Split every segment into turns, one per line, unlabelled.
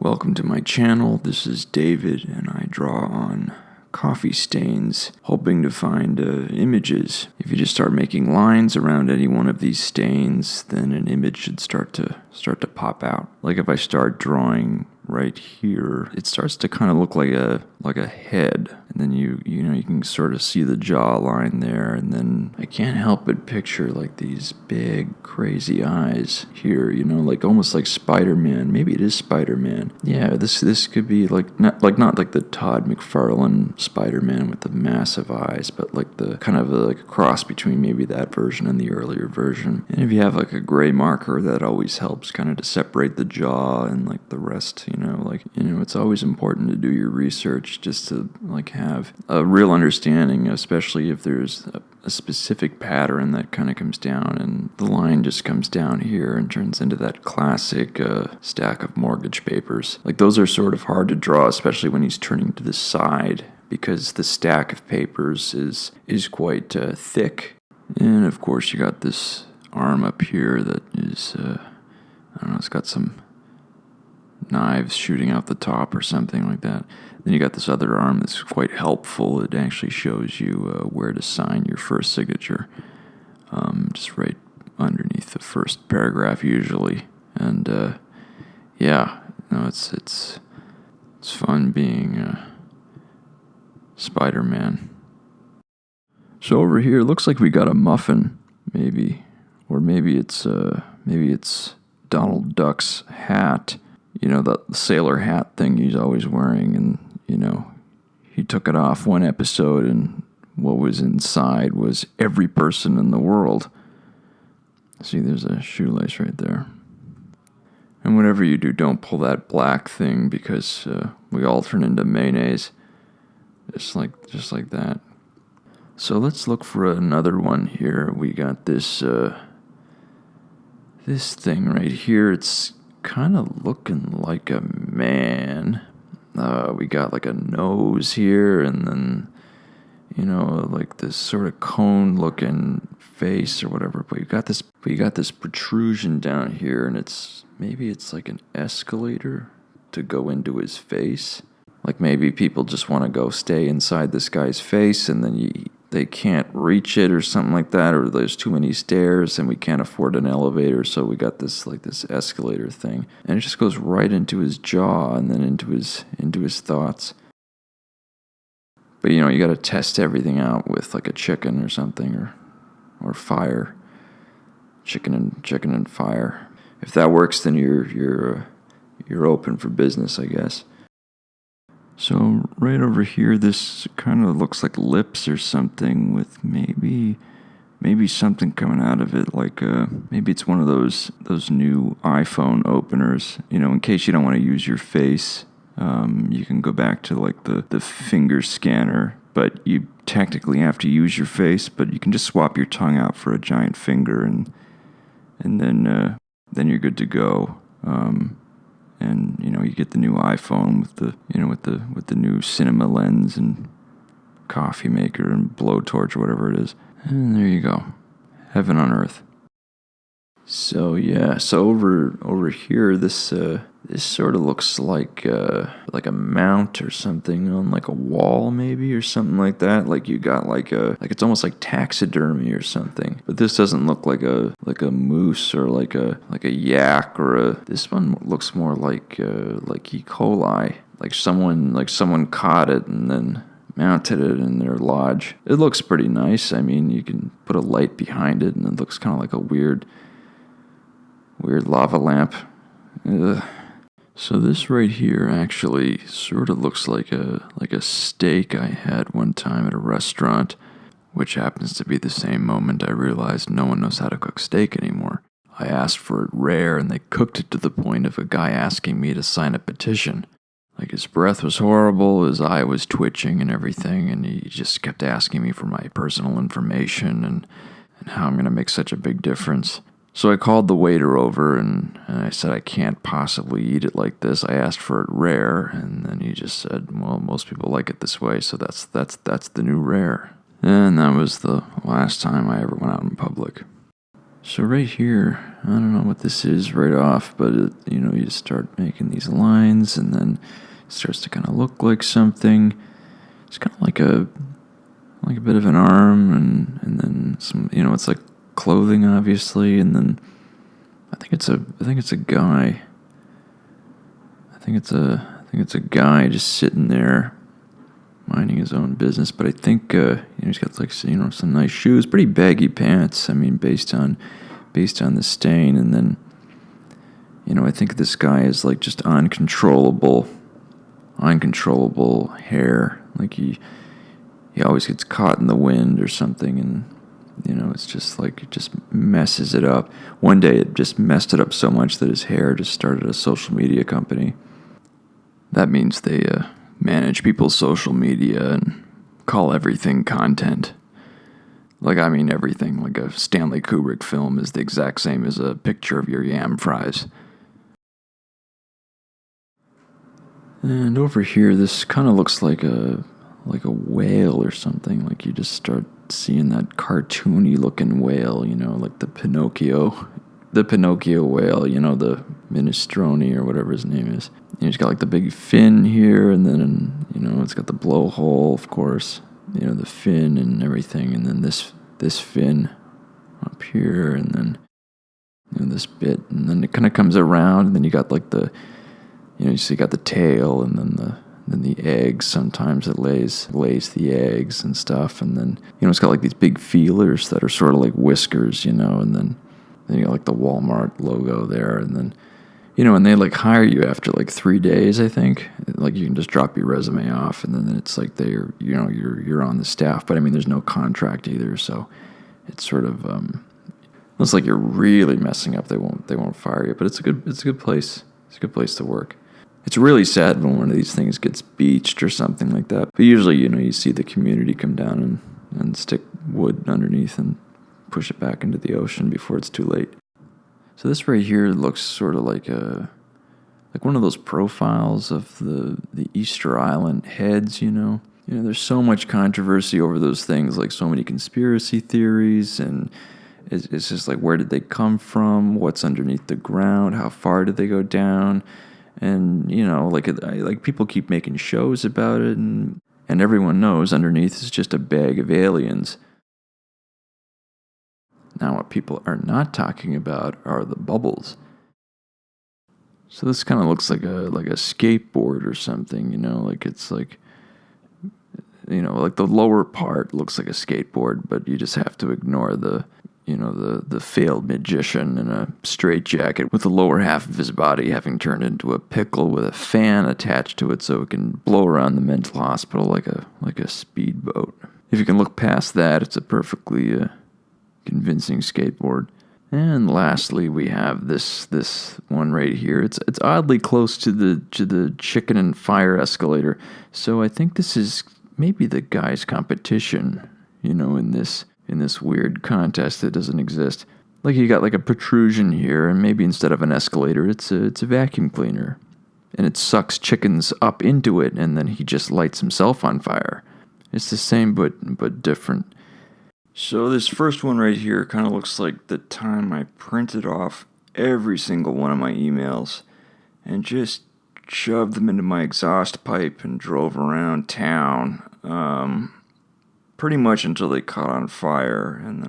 Welcome to my channel. This is David, and I draw on coffee stains, hoping to find images. If you just start making lines around any one of these stains, then an image should start to pop out. Like if I start drawing right here, it starts to kind of look like a head, and then you can sort of see the jawline there, and then I can't help but picture like these big crazy eyes here, like almost like Spider-Man. Maybe it is Spider-Man. Yeah, this could be not like the Todd McFarlane Spider-Man with the massive eyes, but like the kind of like a cross between maybe that version and the earlier version. And if you have like a gray marker, that always helps kind of to separate the jaw and like the rest. It's always important to do your research just to like have a real understanding, especially if there's a specific pattern that kind of comes down and the line just comes down here and turns into that classic stack of mortgage papers. Like those are sort of hard to draw, especially when he's turning to the side, because the stack of papers is quite thick. And of course you got this arm up here that is, I don't know, it's got some knives shooting out the top or something like that. Then you got this other arm that's quite helpful. It actually shows you where to sign your first signature, just right underneath the first paragraph usually. And it's fun being Spider-Man. So over here, it looks like we got a muffin, maybe, or maybe it's Donald Duck's hat. The sailor hat thing he's always wearing, and, he took it off one episode, and what was inside was every person in the world. See, there's a shoelace right there. And whatever you do, don't pull that black thing, because we all turn into mayonnaise, just like that. So let's look for another one here. We got this thing right here. It's kind of looking like a man. We got like a nose here, and then like this sort of cone looking face or whatever, but you got this protrusion down here, and maybe it's like an escalator to go into his face. Like maybe people just want to stay inside this guy's face, and then they can't reach it or something like that, or there's too many stairs and we can't afford an elevator, so we got this escalator thing, and it just goes right into his jaw and then into his thoughts. But you got to test everything out with like a chicken or something, or fire, chicken and fire. If that works, then you're open for business, I guess. So right over here, this kind of looks like lips or something, with maybe something coming out of it, like maybe it's one of those new iPhone openers. In case you don't want to use your face, you can go back to like the finger scanner, but you technically have to use your face, but you can just swap your tongue out for a giant finger, and then you're good to go. And you get the new iPhone with the new cinema lens and coffee maker and blowtorch or whatever it is. And there you go. Heaven on earth. So yeah, over here, this sort of looks like a mount or something on like a wall maybe, or something like that. Like you got like it's almost like taxidermy or something. But this doesn't look like a moose or like a yak this one looks more like E. coli. Like someone caught it and then mounted it in their lodge. It looks pretty nice. I mean, you can put a light behind it and it looks kind of like a weird lava lamp. Ugh. So this right here actually sort of looks like a steak I had one time at a restaurant, which happens to be the same moment I realized no one knows how to cook steak anymore. I asked for it rare, and they cooked it to the point of a guy asking me to sign a petition. Like, his breath was horrible, his eye was twitching and everything, and he just kept asking me for my personal information and how I'm going to make such a big difference. So I called the waiter over, and I said, I can't possibly eat it like this. I asked for it rare, and then he just said, well, most people like it this way, so that's the new rare. And that was the last time I ever went out in public. So right here, I don't know what this is right off, but you start making these lines, and then it starts to kind of look like something. It's kind of like a bit of an arm, and then some. It's like clothing, obviously, and then I think it's a guy. I think it's a guy just sitting there, minding his own business. But I think he's got like some nice shoes, pretty baggy pants. I mean, based on the stain, and then I think this guy is like just uncontrollable hair. Like he always gets caught in the wind or something, and it's just like it just messes it up. One day it just messed it up so much that his hair just started a social media company. That means they manage people's social media and call everything content. Like, I mean everything. Like a Stanley Kubrick film is the exact same as a picture of your yam fries. And over here, this kind of looks like a whale or something. Like you just start seeing that cartoony looking whale, like the Pinocchio whale, the minestrone or whatever his name is. He's got like the big fin here, and then it's got the blowhole, of course. The fin and everything, and then this fin up here, and then this bit, and then it kind of comes around, and then you got like so you got the tail, and then the eggs. Sometimes it lays the eggs and stuff, and then it's got like these big feelers that are sort of like whiskers, and then you got like the Walmart logo there, and then and they like hire you after like 3 days, I think. Like you can just drop your resume off, and then it's like you're on the staff. But I mean, there's no contract either, so it's sort of unless like you're really messing up, they won't fire you. But it's a good place. It's a good place to work. It's really sad when one of these things gets beached or something like that. But usually, you see the community come down and stick wood underneath and push it back into the ocean before it's too late. So this right here looks sort of like one of those profiles of the Easter Island heads, there's so much controversy over those things, like so many conspiracy theories, and it's just like, where did they come from? What's underneath the ground? How far did they go down? And, like people keep making shows about it, and everyone knows underneath is just a bag of aliens. Now, what people are not talking about are the bubbles. So this kind of looks like a skateboard or something, like it's like, like the lower part looks like a skateboard, but you just have to ignore the failed magician in a straitjacket with the lower half of his body having turned into a pickle with a fan attached to it so it can blow around the mental hospital like a speedboat. If you can look past that, it's a perfectly convincing skateboard. And lastly, we have this one right here. It's oddly close to the chicken and fire escalator. So I think this is maybe the guy's competition, in this weird contest that doesn't exist. Like you got like a protrusion here, and maybe instead of an escalator, it's a vacuum cleaner, and it sucks chickens up into it, and then he just lights himself on fire. It's the same but different. So this first one right here kind of looks like the time I printed off every single one of my emails and just shoved them into my exhaust pipe and drove around town, pretty much until they caught on fire, and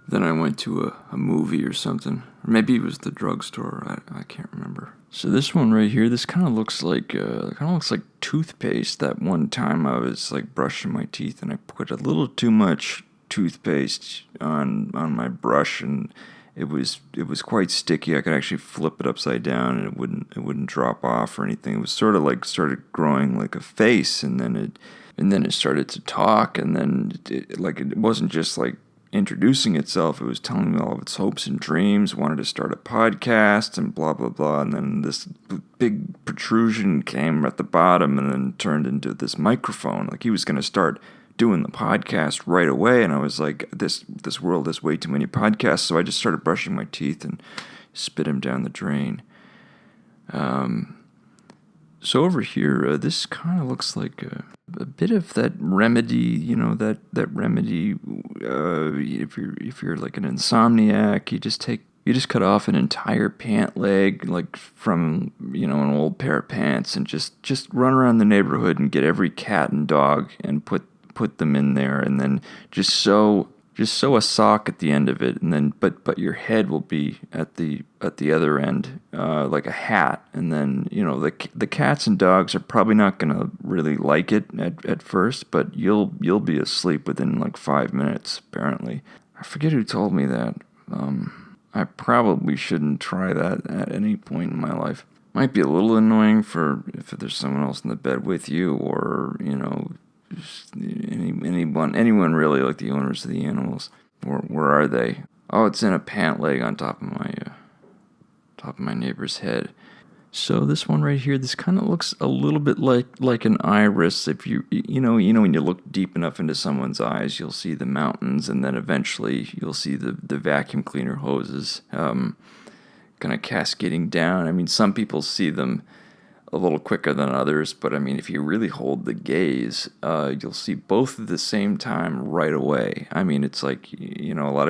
then I went to a movie or something. Or maybe it was the drugstore. I can't remember. So this one right here, this kind of looks like toothpaste. That one time I was like brushing my teeth and I put a little too much toothpaste on my brush, and it was quite sticky. I could actually flip it upside down and it wouldn't drop off or anything. It was sort of like started growing like a face, and then it started to talk, and then it wasn't just like introducing itself. It was telling me all of its hopes and dreams, wanted to start a podcast and blah blah blah, and then this big protrusion came at the bottom and then turned into this microphone. Like he was going to start doing the podcast right away, and I was like, this world has way too many podcasts, so I just started brushing my teeth and spit him down the drain. So over here, this kind of looks like a bit of that remedy, that remedy. If you're like an insomniac, you just cut off an entire pant leg, like from an old pair of pants, and just run around the neighborhood and get every cat and dog and put them in there, and then just sew a sock at the end of it, and then but your head will be at the other end, like a hat, and then the cats and dogs are probably not gonna really like it at first, but you'll be asleep within like 5 minutes. Apparently, I forget who told me that. I probably shouldn't try that at any point in my life. Might be a little annoying for if there's someone else in the bed with you, or anyone really, like the owners of the animals. Where are they? Oh, it's in a pant leg on top of my neighbor's head. So this one right here, this kind of looks a little bit like an iris. If you know when you look deep enough into someone's eyes, you'll see the mountains, and then eventually you'll see the vacuum cleaner hoses kind of cascading down. I mean, some people see them a little quicker than others, but I mean, if you really hold the gaze, you'll see both at the same time right away. I mean, it's like, a lot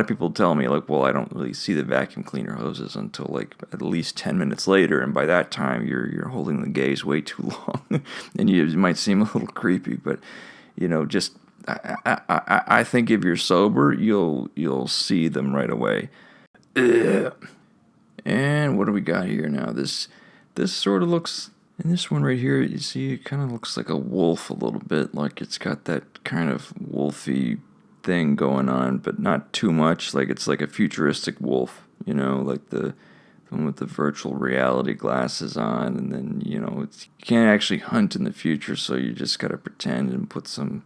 of people tell me, like, well, I don't really see the vacuum cleaner hoses until like at least 10 minutes later, and by that time you're holding the gaze way too long, and you might seem a little creepy, but just I think if you're sober, you'll see them right away. Ugh. And what do we got here now? This sort of looks, in this one right here, you see, it kind of looks like a wolf a little bit, like it's got that kind of wolfy thing going on, but not too much. Like it's like a futuristic wolf, like the one with the virtual reality glasses on, and then you can't actually hunt in the future, so you just gotta pretend and put some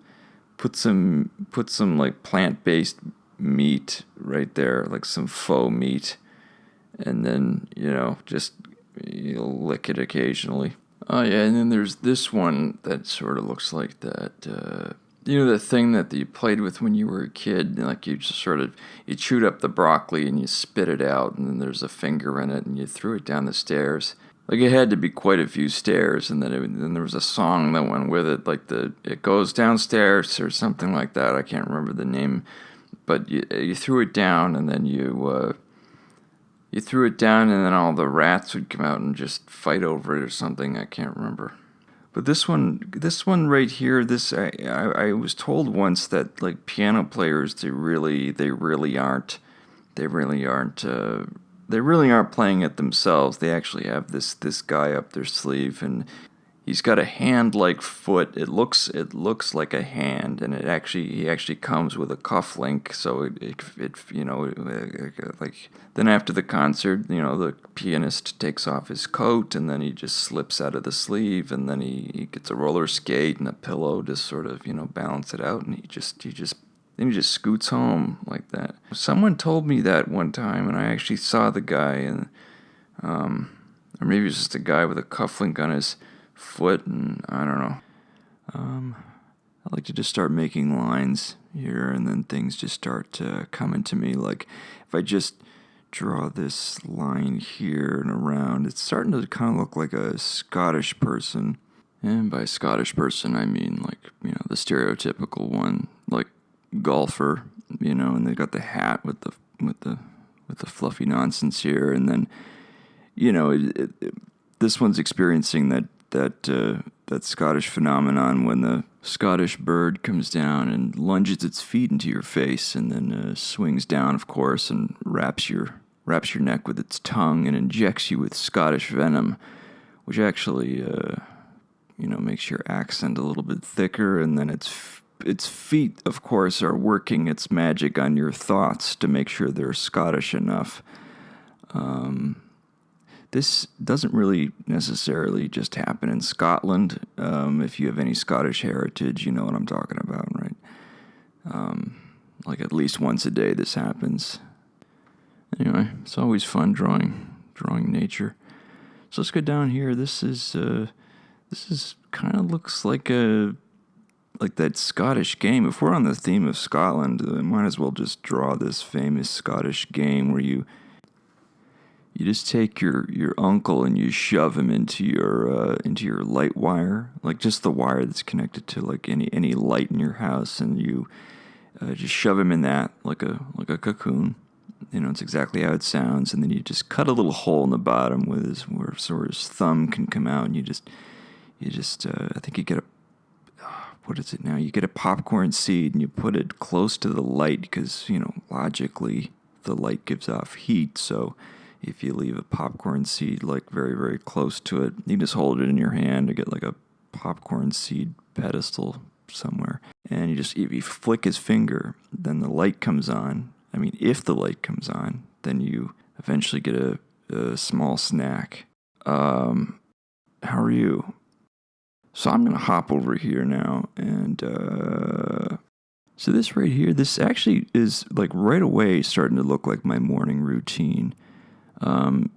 like plant-based meat right there, like some faux meat, and then just you'll lick it occasionally. Oh yeah, and then there's this one that sort of looks like that. The thing that you played with when you were a kid, like you chewed up the broccoli and you spit it out, and then there's a finger in it, and you threw it down the stairs. Like it had to be quite a few stairs, and then there was a song that went with it, like it goes downstairs or something like that. I can't remember the name, but you threw it down, and then you threw it down, and then all the rats would come out and just fight over it or something. I can't remember. But this one right here, I was told once that like piano players, they really aren't playing it themselves. They actually have this guy up their sleeve, and he's got a hand-like foot. It looks like a hand, and he actually comes with a cufflink. So like then after the concert, the pianist takes off his coat, and then he just slips out of the sleeve, and then he gets a roller skate and a pillow to sort of balance it out, and he just scoots home like that. Someone told me that one time, and I actually saw the guy, and or maybe it was just a guy with a cufflink on his foot, and I don't know. I like to just start making lines here, and then things just start coming to me. Like if I just draw this line here and around, it's starting to kind of look like a Scottish person. And by Scottish person, I mean like the stereotypical one, like golfer, and they got the hat with the fluffy nonsense here, and then this one's experiencing that Scottish phenomenon when the Scottish bird comes down and lunges its feet into your face, and then swings down, of course, and wraps your neck with its tongue and injects you with Scottish venom, which actually makes your accent a little bit thicker, and then its feet, of course, are working its magic on your thoughts to make sure they're Scottish enough. This doesn't really necessarily just happen in Scotland. If you have any Scottish heritage, you know what I'm talking about, right? Like at least once a day this happens. Anyway, it's always fun drawing nature. So let's go down here. This is kind of looks like that Scottish game. If we're on the theme of Scotland, I might as well just draw this famous Scottish game where you You just take your uncle and you shove him into your light wire, like just the wire that's connected to like any light in your house, and you just shove him in that like a cocoon. It's exactly how it sounds, and then you just cut a little hole in the bottom with where his thumb can come out, and you just I think you get a what is it now? You get a popcorn seed and you put it close to the light because logically the light gives off heat, so if you leave a popcorn seed like very, very close to it, you just hold it in your hand to get like a popcorn seed pedestal somewhere. And if you flick his finger, then the light comes on. I mean, if the light comes on, then you eventually get a small snack. How are you? So I'm going to hop over here now. And so this right here, this actually is like right away starting to look like my morning routine.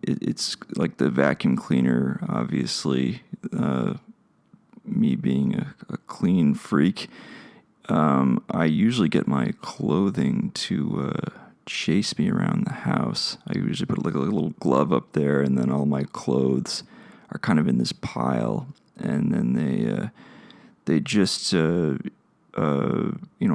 It's like the vacuum cleaner, obviously, me being a clean freak. I usually get my clothing to chase me around the house. I usually put like a little glove up there, and then all my clothes are kind of in this pile, and then they just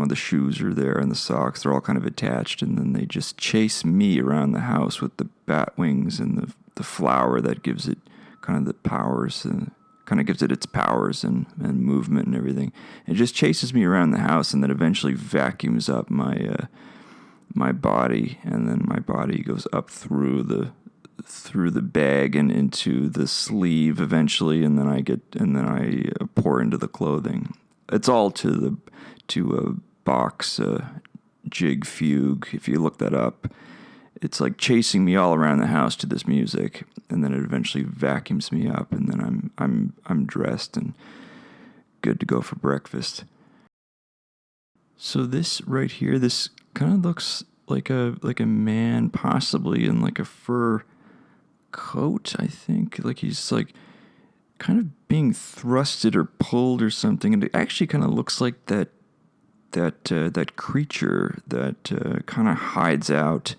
the shoes are there and the socks, they're all kind of attached, and then they just chase me around the house with the bat wings and the flower that gives it kind of the powers and kind of gives it its powers and movement and everything. It just chases me around the house and then eventually vacuums up my body, and then my body goes up through the bag and into the sleeve eventually, and then I pour into the clothing. It's all to a box jig fugue. If you look that up, it's like chasing me all around the house to this music, and then it eventually vacuums me up, and then I'm dressed and good to go for breakfast. So this right here, this kind of looks like a man, possibly in like a fur coat, I think. Like he's like kind of being thrusted or pulled or something, and it actually kind of looks like that creature that kind of hides out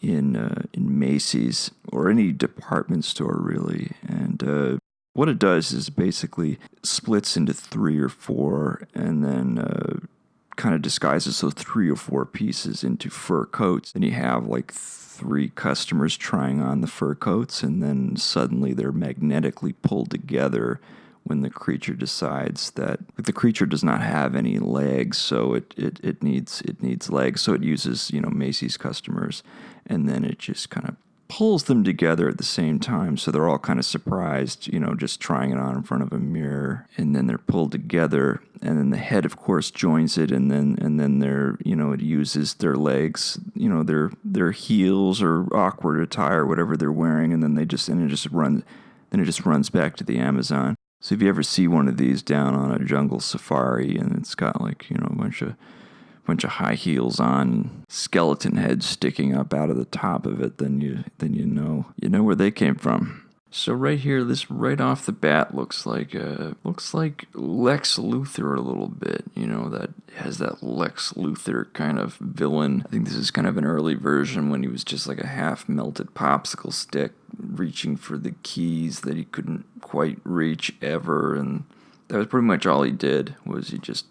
in Macy's or any department store, really. And what it does is basically splits into 3 or 4, and then kind of disguises those 3 or 4 pieces into fur coats. And you have like 3 customers trying on the fur coats, and then suddenly they're magnetically pulled together when the creature decides that the creature does not have any legs, so it needs legs, so it uses Macy's customers, and then it just kind of pulls them together at the same time, so they're all kind of surprised, just trying it on in front of a mirror, and then they're pulled together, and then the head, of course, joins it, and then they're, it uses their legs, their heels or awkward attire, whatever they're wearing, and then it just runs back to the Amazon. So if you ever see one of these down on a jungle safari, and it's got like a bunch of high heels on, skeleton heads sticking up out of the top of it, then you know where they came from. So right here, this right off the bat looks like Lex Luthor a little bit. That has that Lex Luthor kind of villain. I think this is kind of an early version when he was just like a half melted popsicle stick reaching for the keys that he couldn't quite reach ever, and that was pretty much all he did. Was he just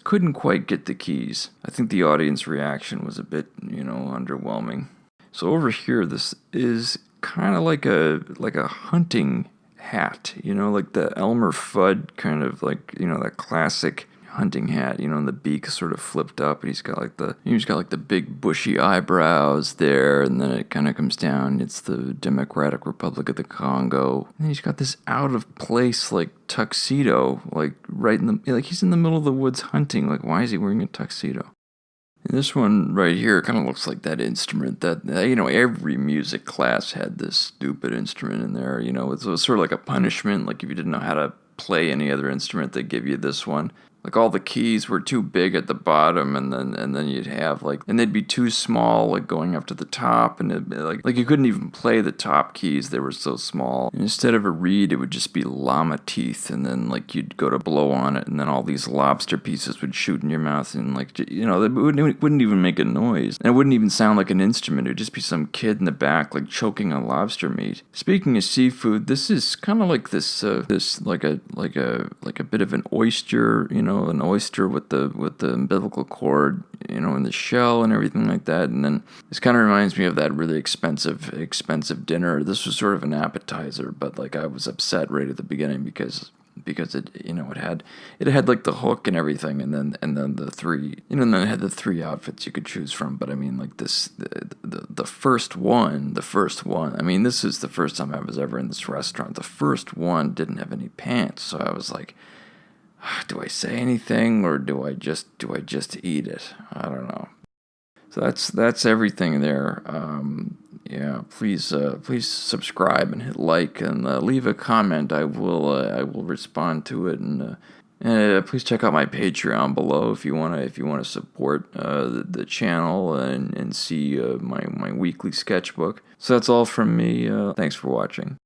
couldn't quite get the keys. I think the audience reaction was a bit, underwhelming. So over here, this is kind of like a hunting hat, like the Elmer Fudd kind of like, that classic hunting hat, and the beak sort of flipped up, and he's got like the big bushy eyebrows there, and then it kind of comes down. It's the Democratic Republic of the Congo, and he's got this out of place like tuxedo, like right in the, like he's in the middle of the woods hunting. Like, why is he wearing a tuxedo? And this one right here kind of looks like that instrument that, every music class had this stupid instrument in there. It was sort of like a punishment. Like if you didn't know how to play any other instrument, they give you this one. like all the keys were too big at the bottom, and then you'd have like, and they'd be too small, like going up to the top, and it'd be like you couldn't even play the top keys, they were so small. And instead of a reed, it would just be llama teeth, and then like you'd go to blow on it, and then all these lobster pieces would shoot in your mouth, and like, you know, it wouldn't even make a noise, and it wouldn't even sound like an instrument. It would just be some kid in the back like choking on lobster meat. Speaking of seafood, this is kind of like this like a bit of an oyster, you know, an oyster with the umbilical cord, you know, in the shell and everything like that. And then this kind of reminds me of that really expensive dinner. This was sort of an appetizer, but like I was upset right at the beginning because it, you know, it had like the hook and everything, and then the three, you know, and then it had the three outfits you could choose from. But I mean, like this, the first one, I mean, this is the first time I was ever in this restaurant. The first one didn't have any pants, so I was like, do I say anything or do I just eat it? I don't know. So that's everything there. Yeah, please subscribe and hit like and leave a comment. I will respond to it, and please check out my Patreon below if you wanna support the channel and see my weekly sketchbook. So that's all from me. Thanks for watching.